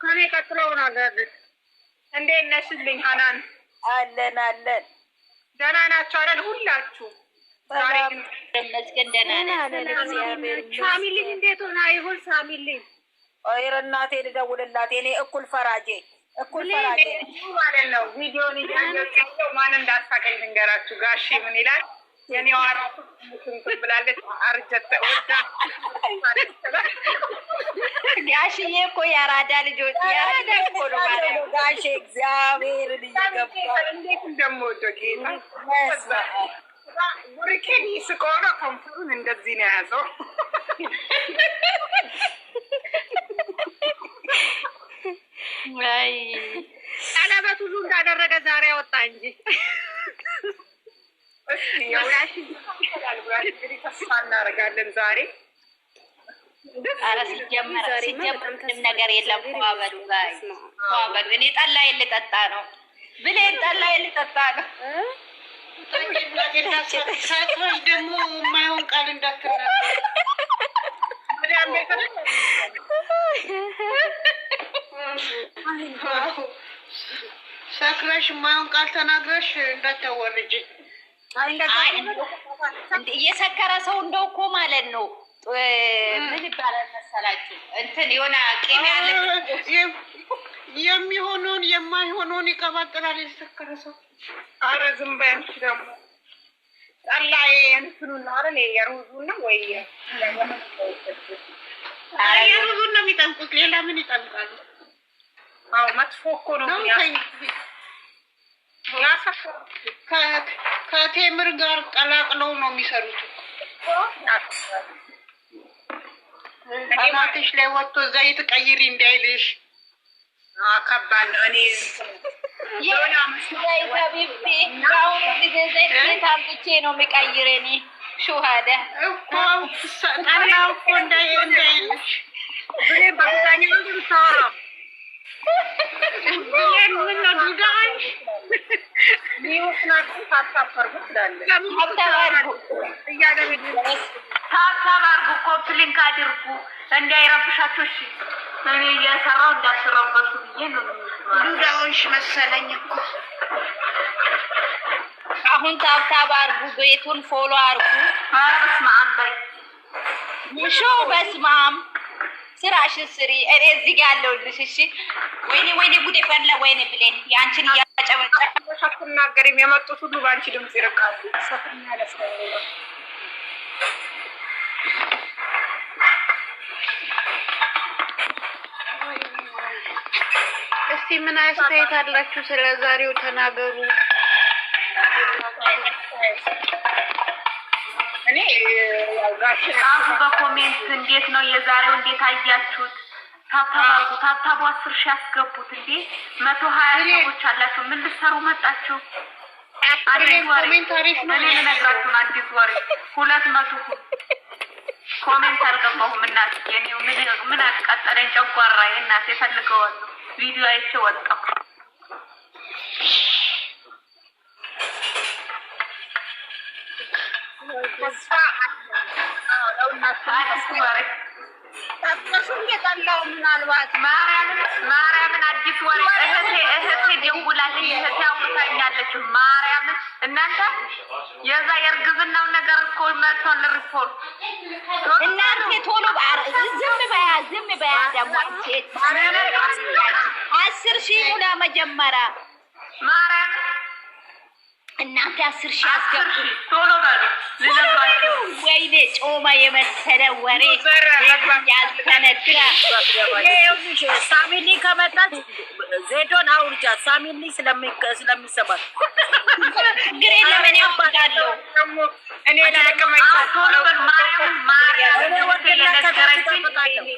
ከኔ ቀጥሎ ሆናለች። እንዴት ነሽልኝ ሀናን? አለን አለን። ደህና ናቸው አይደል? ሁላችሁ መስገን ደህና ነን። እግዚአብሔር ሳሚልኝ እንዴት ሆና ይሁን? ሳሚልኝ ኦይር እናቴ ልደውልላት። እኔ እኩል ፈራጄ ማለት ነው። ቪዲዮን እያየሁ ማን እንዳሳቀኝ ልንገራችሁ። ጋሼ ምን ይላል? የኔ ዋራቱ ብላለች። አርጀተ ወዳ ጋሽዬ እኮ ያራዳ ልጆች ያራዳ እኮ ነው ማለት ነው። ጋሼ እግዚአብሔር ልይገባ እንዴት እንደምወደው ጌታ ቡሪኬን ይስቆና ከንፈሩን እንደዚህ ነው የያዘው። አይ ቀለበት ሁሉ እንዳደረገ ዛሬ ወጣ እንጂ ተስፋ እናደርጋለን ዛሬ። ኧረ ሲጀመር ምንም ነገር የለም። ፏበሉ ጋይ ፏበሉ። እኔ ጠላዬን ልጠጣ ነው ብሌን ጠላዬን ልጠጣ ነው። ሳትወልድ ደግሞ የማይሆን ቃል እንዳትናገር። ሰክረሽ የማይሆን ቃል ተናግረሽ እንዳታወርጂ። እየሰከረ ሰው እንደው እኮ ማለት ነው ምን ይባላል መሰላችሁ? እንትን የሆነ ቂም ያለ የሚሆነውን የማይሆነውን ይቀባጥራል የሰከረ ሰው። አረ ዝም በይ አንቺ ደግሞ ጠላዬ እንትኑን ነው አይደል? የሩዙን ነው ወይ የሩዙን ነው የሚጠምቁት? ሌላ ምን ይጠምቃሉ? አዎ መጥፎ እኮ ነው። ከቴምር ጋር ቀላቅለው ነው የሚሰሩት። እናትሽ ላይ ወጥቶ ዘይት ቀይሪ እንዳይልሽ ከባድ ነው። እኔ ታምጥቼ ነው የሚቀይር እኔ ሹሃደ እኮ ጠላው እኮ እንዳይልሽ ብሌ በብዛኛው ነው ታወራ ታታባርጉ ኮፕሊንክ አድርጉ እንዳይረብሻችሁ። እሺ እኔ እየሰራው እንዳትረበሹ ብዬ ነው። ዱዳዎች መሰለኝ እኮ አሁን ታብታብ አርጉ፣ ቤቱን ፎሎ አርጉ። በስመ አብ በይ ምሾ በስመ አብ ስራሽን ስሪ። እኔ እዚህ ጋር ያለሁልሽ። እሺ ወይኔ ጉዴ ፈላ። ወይኔ ብሌን ያንቺን እያጨበጨበ ሳትናገሪም የመጡት ሁሉ በአንቺ ድምፅ ይርቃሉ። ሰፍኛ ለሰው እስቲ ምን አስተያየት አላችሁ? ስለ ዛሬው ተናገሩ። እኔ ጻፉ በኮሜንት። እንዴት ነው የዛሬው? እንዴት አያችሁት? ታብታቡ 10 ሺህ ያስገቡት እንዴ! 120 ሰዎች አላችሁ። ምን ልትሰሩ መጣችሁ? ኮሜንት አሪፍ ነው። እኔ ልነግራችሁ አዲስ ወሬ 200 ኮሜንት አልገባሁም። እናት የኔው ምን አቃጠለኝ ጨጓራዬ። እናት የፈልገዋለሁ ቪዲዮ አይቼ ወጣሁ። ተስፋ የጠላው ምናልባት ማርያምን አዲስ ወሬ እህቴ ደውላለች። እህቴ አውርታኛለች። ማርያምን እናንተ የዛ የእርግዝናው ነገር እኮ መጥቷል ሪፖርት። እናንተ ቶሎ ዝም በያ ደግሞ 10 ሺህ ሙላ መጀመሪያ ማርያም እናንተ 10 ሺህ አስገቡ ቶሎ በሉ። ወይኔ ጮማ የመሰለ ወሬ ያልተነዳ ይኸውልሽ፣ ሳሚሊ ከመጣች ዜዶን አውርጃት። ሳሚሊ ስለሚሰማት ግሬ ለምን ያውቃለሁ እኔ ለቀመኝ ቶሎ በሉ።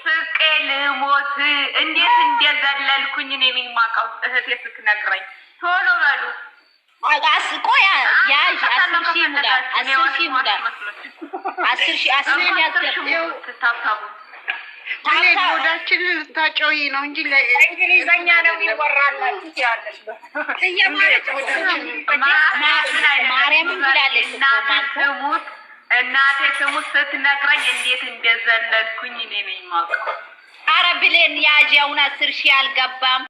ፍቄ ልሞት እንዴት እንደዘለልኩኝ እኔ ነኝ የማውቀው። እህቴ ስትነግረኝ ቶሎ በሉ ቆያ ያዥ 10 ሺህ ሙላ 10 ሺህ ሙላ 10 ሺህ ታብታቡ ወዳችንን ልታጨውይ ነው እንጂ ለእንግሊዘኛ ነው የሚወራላችሁ ያለሽ ማርያም ብላለች። እናቴ ትሙት ስትነግረኝ እንዴት እንደዘለልኩኝ እኔ ነኝ የማውቀው። አረ ብሌን ያጂ አሁን 10 ሺህ አልገባም